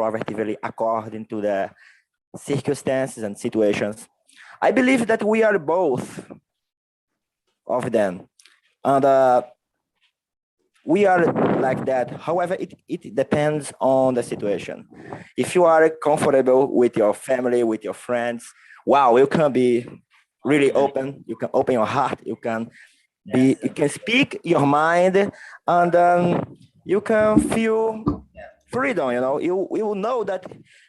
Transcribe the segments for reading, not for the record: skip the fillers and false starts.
introvertively according to the circumstances and situations. I believe that we are both of them. And we are like that. However, it depends on the situation. If you are comfortable with your family, with your friends, wow, you can be really open. You can open your heart. You can speak your mind, and you can feel freedom. You will know that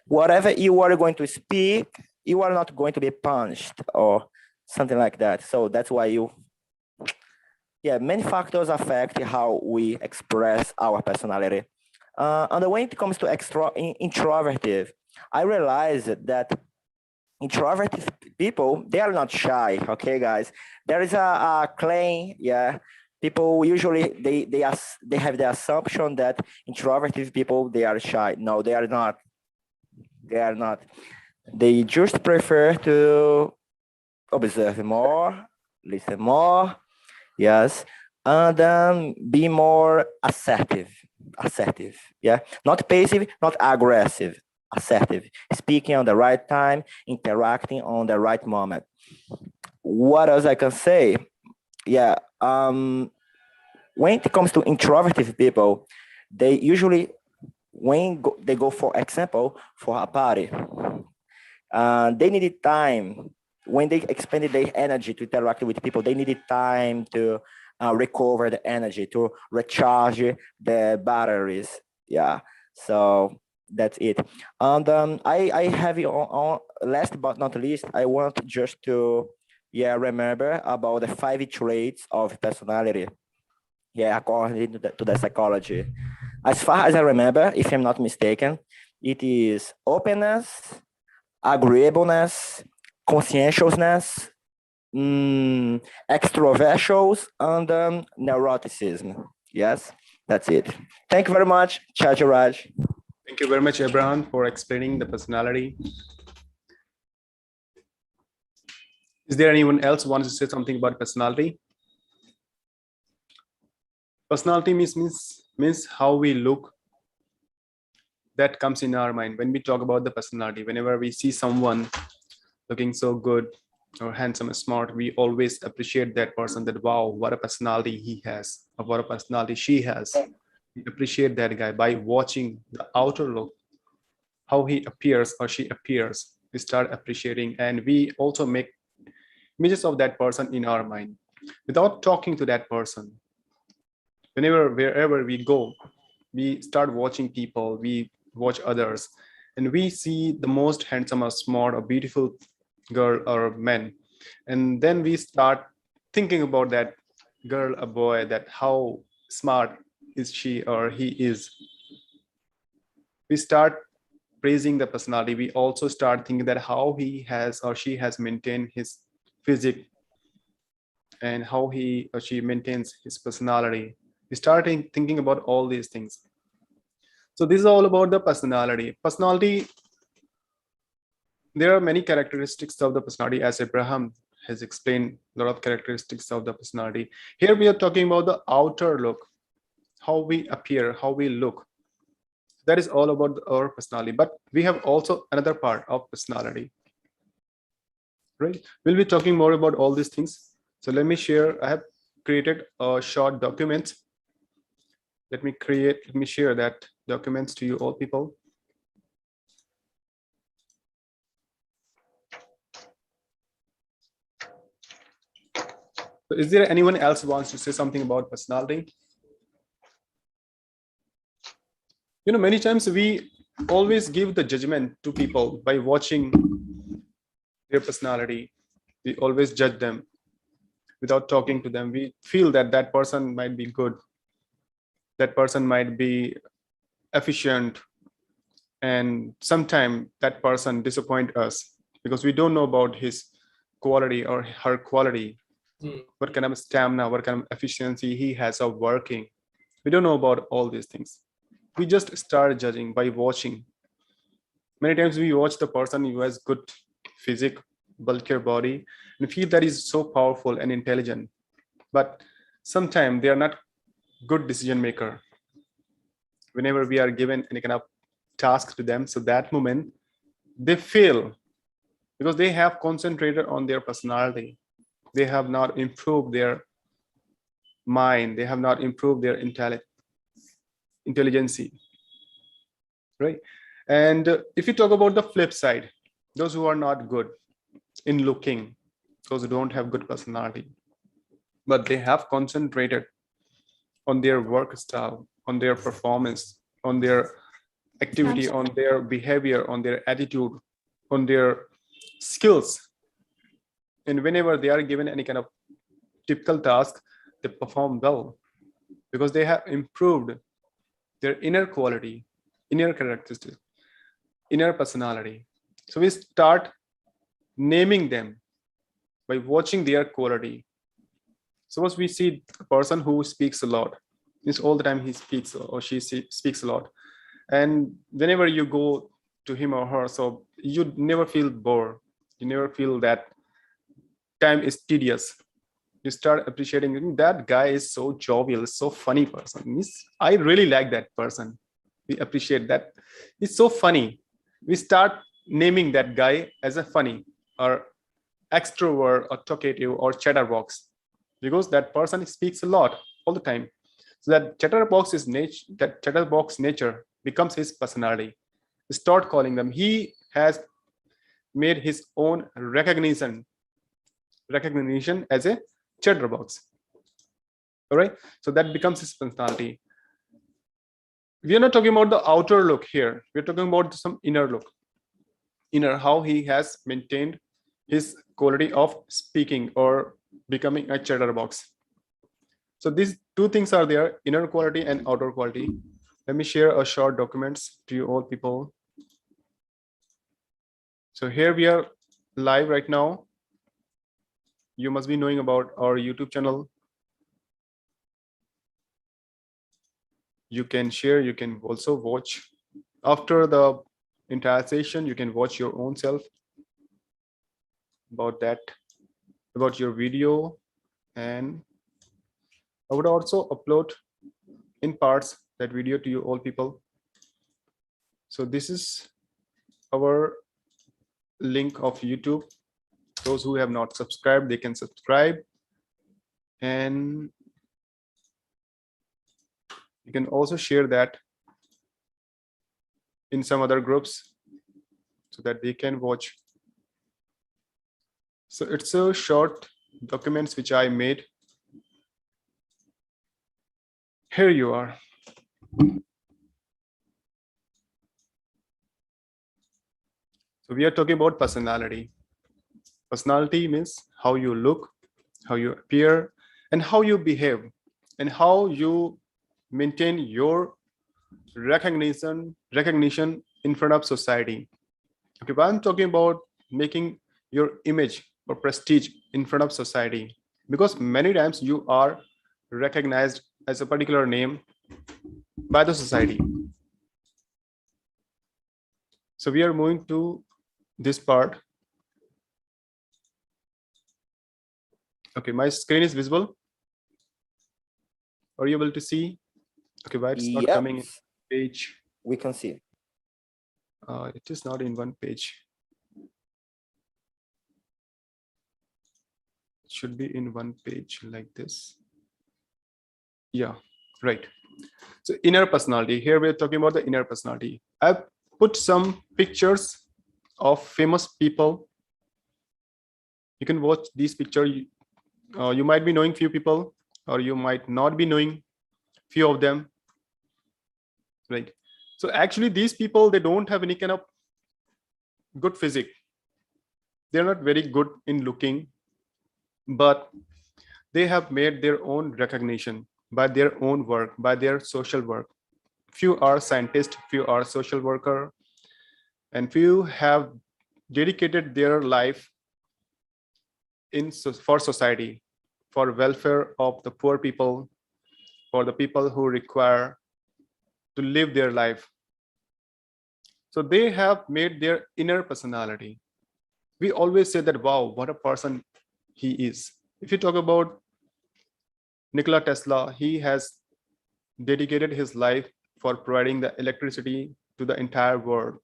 whatever you are going to speak, you are not going to be punished or something like that. So that's why many factors affect how we express our personality. And when it comes to introverted, I realized that introverted people, they are not shy. Okay, guys, there is a claim. People usually they have the assumption that introverted people, they are shy. No, they are not. They are not. They just prefer to observe more, listen more, yes, and be more assertive. Not passive, not aggressive, assertive, speaking on the right time, interacting on the right moment. What else I can say? When it comes to introverted people, they usually, they go, for example, for a party, they needed time. When they expended their energy to interact with people, they needed time to recover the energy, to recharge the batteries. So that's it. And I have it on last but not least, I want just to remember about the 5 traits of personality. According to the psychology. As far as I remember, if I'm not mistaken, it is openness, agreeableness, conscientiousness, extroversions, and neuroticism. Yes, that's it. Thank you very much, Chajiraj. Thank you very much, Abraham, for explaining the personality. Is there anyone else who wants to say something about personality? Personality means how we look. That comes in our mind when we talk about the personality. Whenever we see someone looking so good or handsome or smart, we always appreciate that person, that wow, what a personality he has, or what a personality she has. We appreciate that guy by watching the outer look, how he appears or she appears. We start appreciating, and we also make images of that person in our mind without talking to that person. Wherever we go, we start watching people, we watch others, and we see the most handsome or smart or beautiful girl or man, and then we start thinking about that girl or boy, that how smart is she or he is. We start praising the personality. We also start thinking that how he has or she has maintained his physique and how he or she maintains his personality. We start thinking about all these things. So this is all about the personality. There are many characteristics of the personality, as Abraham has explained a lot of characteristics of the personality. Here we are talking about the outer look, how we appear, how we look. That is all about our personality. But we have also another part of personality, right? We'll be talking more about all these things. So let me share. I have created a short document. Let me share that documents to you all people. So is there anyone else who wants to say something about personality? Many times we always give the judgment to people by watching their personality. We always judge them without talking to them. We feel that that person might be good, that person might be efficient, and sometimes that person disappoint us because we don't know about his quality or her quality. What kind of stamina, what kind of efficiency he has of working. We don't know about all these things. We just start judging by watching. Many times we watch the person who has good physique, bulkier body, and feel that is so powerful and intelligent, but sometimes they are not good decision maker. Whenever we are given any kind of task to them. So that moment they fail because they have concentrated on their personality. They have not improved their mind. They have not improved their intelligence, right? And if you talk about the flip side, those who are not good in looking, those who don't have good personality, but they have concentrated on their work style, on their performance, on their activity, on their behavior, on their attitude, on their skills. And whenever they are given any kind of typical task, they perform well because they have improved their inner quality, inner characteristics, inner personality. So we start naming them by watching their quality. Suppose we see a person who speaks a lot. It's all the time he speaks or she speaks a lot. And whenever you go to him or her, so you never feel bored. You never feel that time is tedious. You start appreciating that guy is so jovial, so funny person. I really like that person. We appreciate that. It's so funny. We start naming that guy as a funny or extrovert or talkative or chatterbox because that person speaks a lot all the time. So that chatterbox nature becomes his personality. Start calling them. He has made his own recognition as a chatterbox. All right. So that becomes his personality. We are not talking about the outer look here. We're talking about some inner look. Inner, how he has maintained his quality of speaking or becoming a chatterbox. So these two things are there, inner quality and outer quality. Let me share a short documents to you all people. So here we are live right now. You must be knowing about our YouTube channel. You can share, you can also watch. After the entire session, you can watch your own self about that, about your video. And I would also upload in parts that video to you all people. So this is our link of YouTube. Those who have not subscribed, they can subscribe. And you can also share that in some other groups so that they can watch. So it's a short documents which I made. Here you are. So we are talking about personality. Personality means how you look, how you appear, and how you behave, and how you maintain your recognition in front of society. Okay, but I'm talking about making your image or prestige in front of society, because many times you are recognized as a particular name by the society. So we are moving to this part. Okay, my screen is visible. Are you able to see? Okay, why it's not coming in page? We can see. It is not in one page. It should be in one page like this. Yeah, right. So inner personality. Here we're talking about the inner personality. I've put some pictures of famous people. You can watch these pictures. You might be knowing few people, or you might not be knowing few of them, right? So actually these people, they don't have any kind of good physique. They're not very good in looking, but they have made their own recognition by their own work, by their social work. Few are scientists, few are social worker, and few have dedicated their life for society, for welfare of the poor people, for the people who require to live their life. So they have made their inner personality. We always say that, wow, what a person he is. If you talk about Nikola Tesla, he has dedicated his life for providing the electricity to the entire world,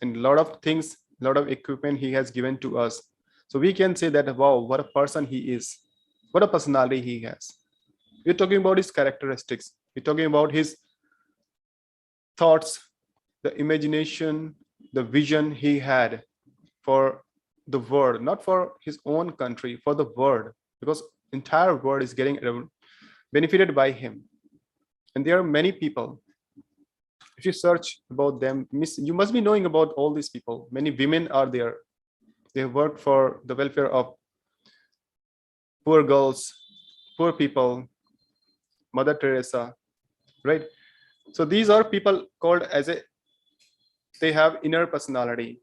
and a lot of things, a lot of equipment he has given to us. So we can say that, wow, what a person he is, what a personality he has. We're talking about his characteristics. We're talking about his thoughts, the imagination, the vision he had for the world, not for his own country, for the world, because entire world is getting benefited by him. And there are many people. If you search about them, you must be knowing about all these people. Many women are there. They work for the welfare of poor girls, poor people, Mother Teresa, right? So these are people called as they have inner personality.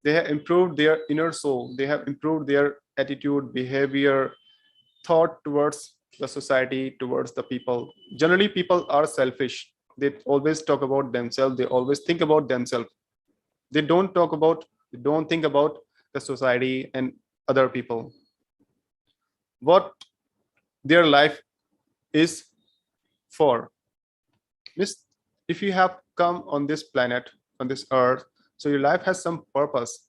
They have improved their inner soul. They have improved their attitude, behavior, thought towards the society, towards the people. Generally, people are selfish. They always talk about themselves. They always think about themselves. They don't think about the society and other people. What their life is for. If you have come on this planet, on this earth, so your life has some purpose.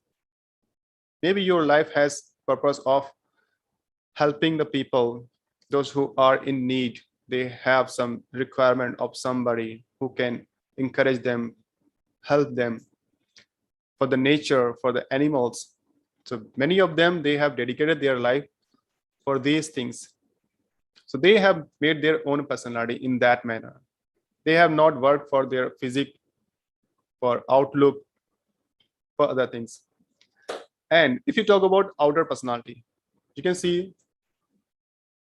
Maybe your life has purpose of helping the people, those who are in need. They have some requirement of somebody who can encourage them, help them, for the nature, for the animals. So many of them, they have dedicated their life for these things. So they have made their own personality in that manner. They have not worked for their physique, for outlook, for other things. And if you talk about outer personality, you can see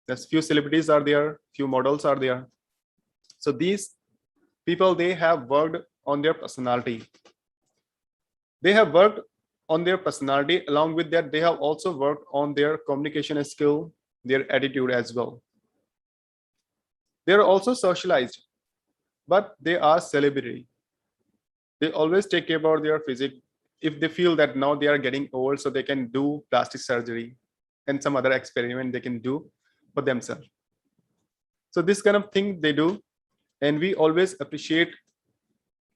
there's few celebrities are there, few models are there. So these people, they have worked on their personality. They have worked on their personality. Along with that, they have also worked on their communication skill, their attitude as well. They are also socialized, but they are celebrity. They always take care about their physique. If they feel that now they are getting old, so they can do plastic surgery and some other experiment they can do for themselves. So this kind of thing they do, and we always appreciate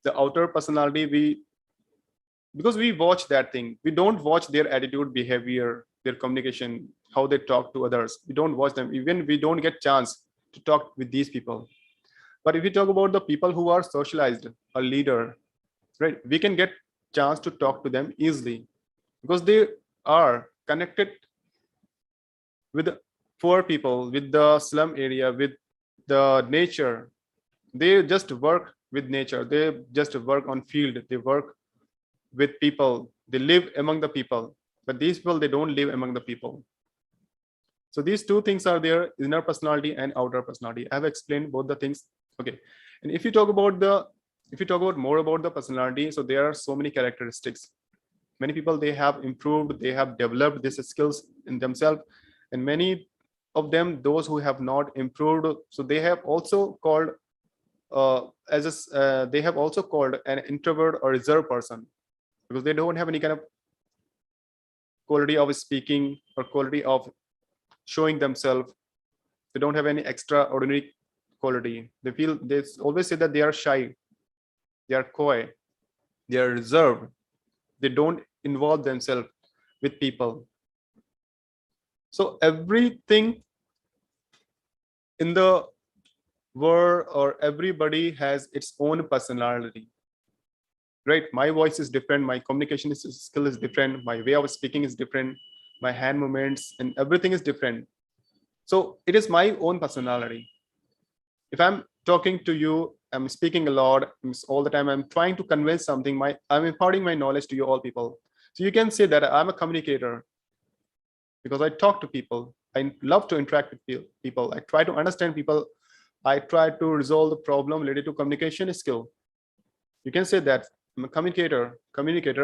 the outer personality. Because we watch that thing. We don't watch their attitude, behavior, their communication, how they talk to others. We don't watch them. Even we don't get chance to talk with these people. But if we talk about the people who are socialized, a leader, right, we can get chance to talk to them easily because they are connected with the poor people, with the slum area, with the nature. They just work with nature. They just work on field. They work with people. They live among the people. But these people, they don't live among the people. So these two things are there: inner personality and outer personality. I have explained both the things. Okay. And if you talk about more about the personality, so there are so many characteristics. Many people, they have improved, they have developed these skills in themselves, and many of them, those who have not improved, so they have also called they have also called an introvert or reserved person, because they don't have any kind of quality of speaking or quality of showing themselves. They don't have any extraordinary quality. They always say that they are shy, they are coy, they are reserved. They don't involve themselves with people. So everything in the world, or everybody has its own personality, right? My voice is different, my communication skill is different, my way of speaking is different, my hand movements and everything is different. So it is my own personality. If I'm talking to you, I'm speaking a lot all the time, I'm trying to convey something, I'm imparting my knowledge to you all people. So you can say that I'm a communicator because I talk to people. I love to interact with people. I try to understand people. I try to resolve the problem related to communication skill. You can say that I'm a communicator.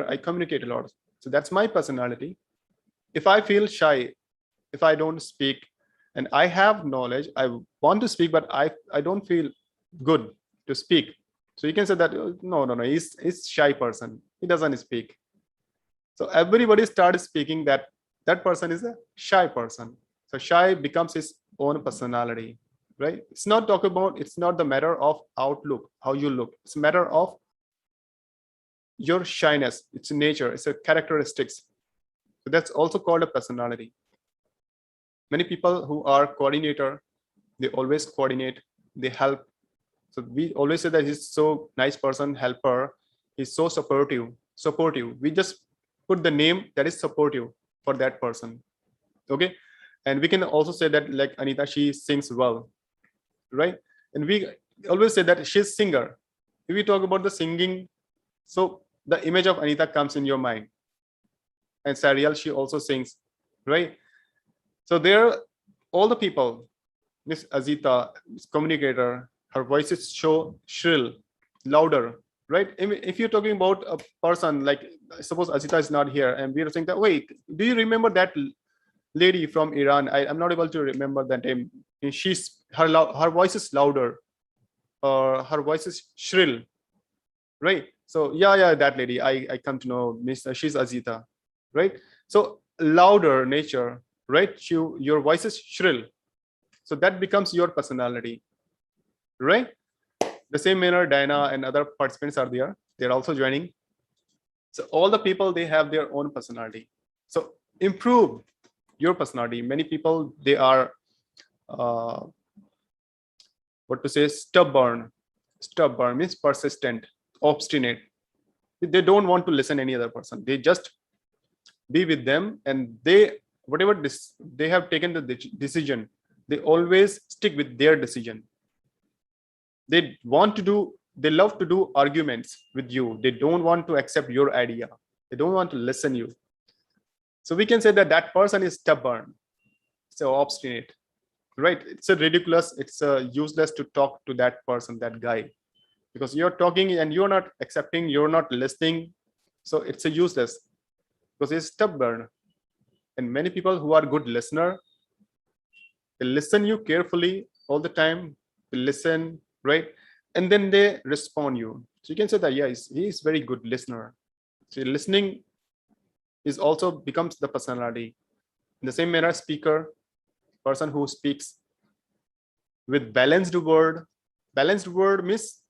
I communicate a lot. So that's my personality. If I feel shy, if I don't speak, and I have knowledge, I want to speak, but I don't feel good to speak. So you can say that, no, he's shy person. He doesn't speak. So everybody starts speaking that person is a shy person. So shy becomes his own personality, right? It's not the matter of outlook, how you look. It's a matter of your shyness. It's a nature, it's a characteristics. So that's also called a personality. Many people who are coordinator, they always coordinate, they help. So we always say that he's so nice person, helper, he's so supportive. We just put the name that is supportive for that person. Okay. And we can also say that, like Anita, she sings well, right? And we always say that she's singer. If we talk about the singing, so the image of Anita comes in your mind. And Sariel, she also sings, right? So there, all the people, Miss Azita, Miss communicator, her voice is so shrill, louder, right? If you're talking about a person, like suppose Azita is not here, and we're saying that, wait, do you remember that lady from Iran? I'm not able to remember that name. Her voice is louder, or her voice is shrill, right? So yeah, that lady, I come to know, Miss, she's Azita, right? So louder nature, right? Your voice is shrill, so that becomes your personality, right? The same manner, Diana and other participants are there, they're also joining. So all the people, they have their own personality. So improve your personality. Many people, they are what to say, stubborn means persistent, obstinate. They don't want to listen any other person, they just be with them, and they, whatever they have taken the decision, they always stick with their decision. They love to do arguments with you. They don't want to accept your idea, they don't want to listen you. So we can say that that person is stubborn, so obstinate, right? It's a ridiculous, it's a useless to talk to that person, that guy, because you're talking and you're not accepting, you're not listening. So it's a useless, because he's stubborn. And many people who are good listener, they listen you carefully all the time, they listen, right? And then they respond you. So you can say that, yeah, he's very good listener. So listening is also becomes the personality. In the same manner, speaker, person who speaks with balanced word. Balanced word means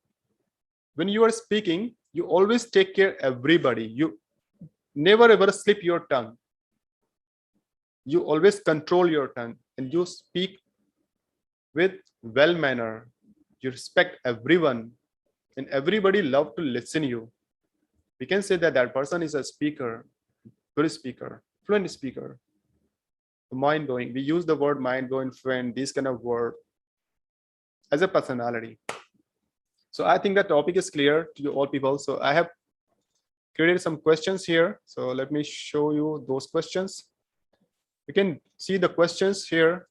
when you are speaking, you always take care everybody. You never ever slip your tongue. You always control your tongue, and you speak with well manner. You respect everyone, and everybody love to listen you. We can say that that person is a speaker, good speaker, fluent speaker, mind blowing. We use the word mind blowing, fluent, these kind of word as a personality. So I think that topic is clear to you all people. So I have created some questions here. So let me show you those questions. You can see the questions here.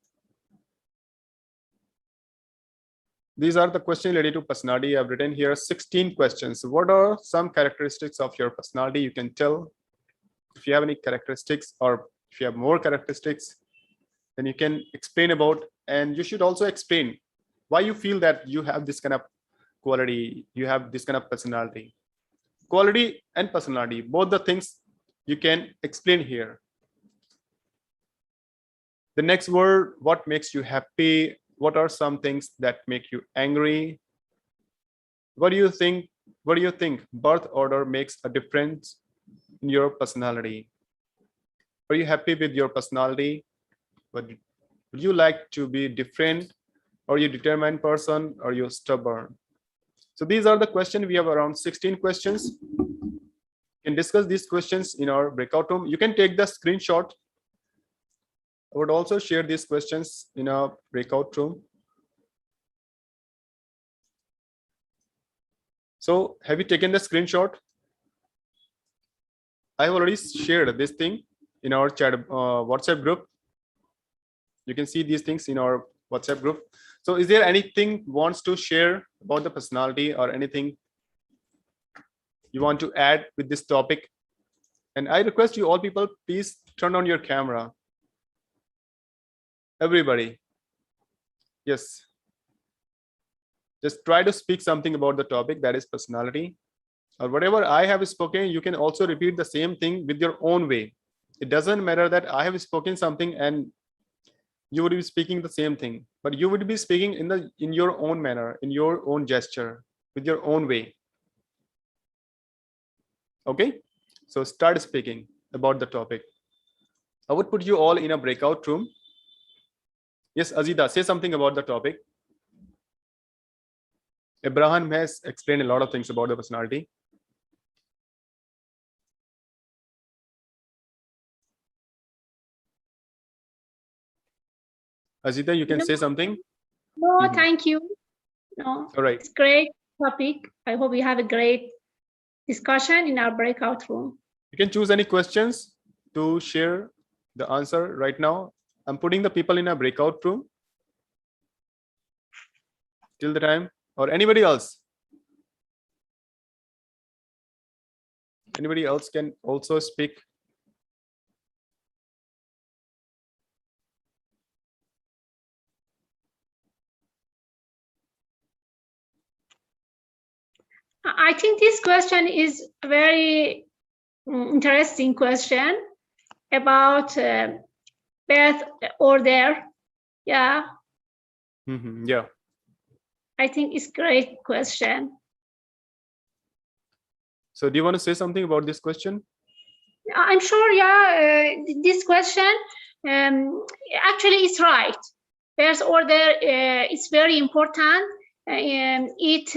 These are the questions related to personality. I've written here 16 questions. What are some characteristics of your personality? You can tell if you have any characteristics, or if you have more characteristics, then you can explain about, and you should also explain why you feel that you have this kind of quality, you have this kind of personality. Quality and personality, both the things you can explain here. The next word, what makes you happy? What are some things that make you angry? What do you think? What do you think birth order makes a difference in your personality? Are you happy with your personality? Would you like to be different? Are you a determined person? Or are you stubborn? So these are the questions. We have around 16 questions. You can discuss these questions in our breakout room. You can take the screenshot. I would also share these questions in our breakout room. So have you taken the screenshot? I have already shared this thing in our chat WhatsApp group. You can see these things in our WhatsApp group. So is there anything wants to share about the personality, or anything you want to add with this topic? And I request you all people, please turn on your camera. Everybody. Yes. Just try to speak something about the topic, that is personality. Or whatever I have spoken, you can also repeat the same thing with your own way. It doesn't matter that I have spoken something and you would be speaking the same thing, but you would be speaking in your own manner, in your own gesture, with your own way. Okay, so start speaking about the topic. I would put you all in a breakout room. Yes, Azida, say something about the topic. Abraham has explained a lot of things about the personality. Azida, you can say something. No, thank you. No, All right. it's great topic. I hope we have a great discussion in our breakout room. You can choose any questions to share the answer right now. I'm putting the people in a breakout room till the time, or anybody else. Anybody else can also speak. I think this question is a very interesting question about birth order. Yeah, Yeah. I think it's great question. So do you want to say something about this question? I'm sure, yeah, this question actually is right. Birth order is very important. It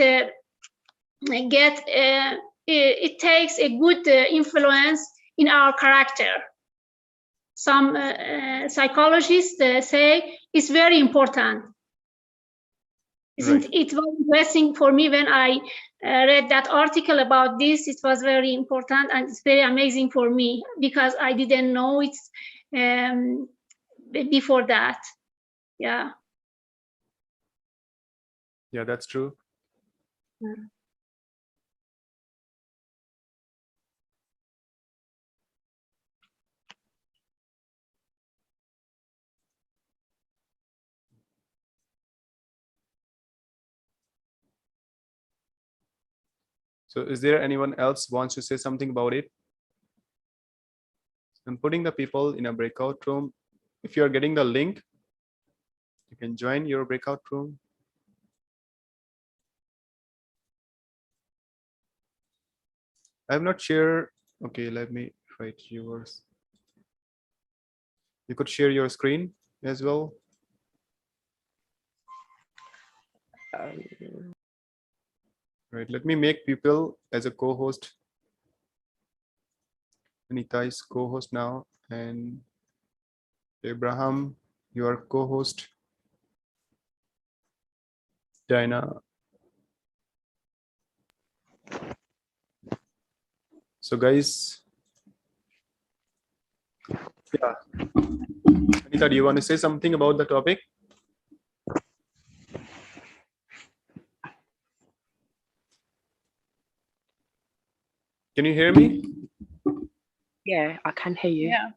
takes a good influence in our character. Some psychologists say it's very important. Isn't it was interesting for me when I read that article about this. It was very important and it's very amazing for me because I didn't know it before that. Yeah. Yeah, that's true. Yeah. So is there anyone else wants to say something about it? I'm putting the people in a breakout room. If you're getting the link, you can join your breakout room. I have not shared. Okay, let me write yours. You could share your screen as well. Right, let me make people as a co-host. Anita is co-host now, and Abraham, you are co-host. Diana. So guys, yeah. Anita, do you want to say something about the topic? Can you hear me? Yeah, I can hear you. Yeah.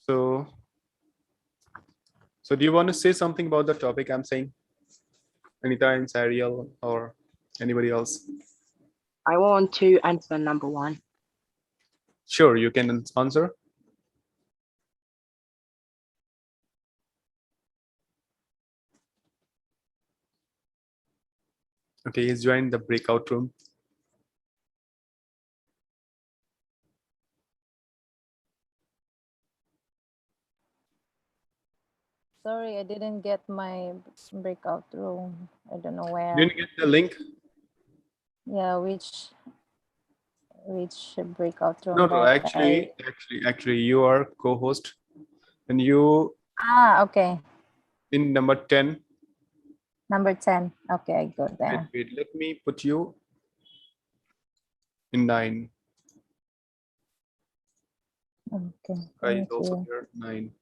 So do you want to say something about the topic I'm saying? Anita and Sariel or anybody else? I want to answer number one. Sure, you can answer. Okay, he's joined the breakout room. Sorry, I didn't get my breakout room. I don't know where. Didn't get the link? Yeah, which breakout room? No, actually, you are co-host, and you. Okay. In number 10. Number 10. Okay, I go there. Wait, let me put you in 9. Okay. Guys, also here 9.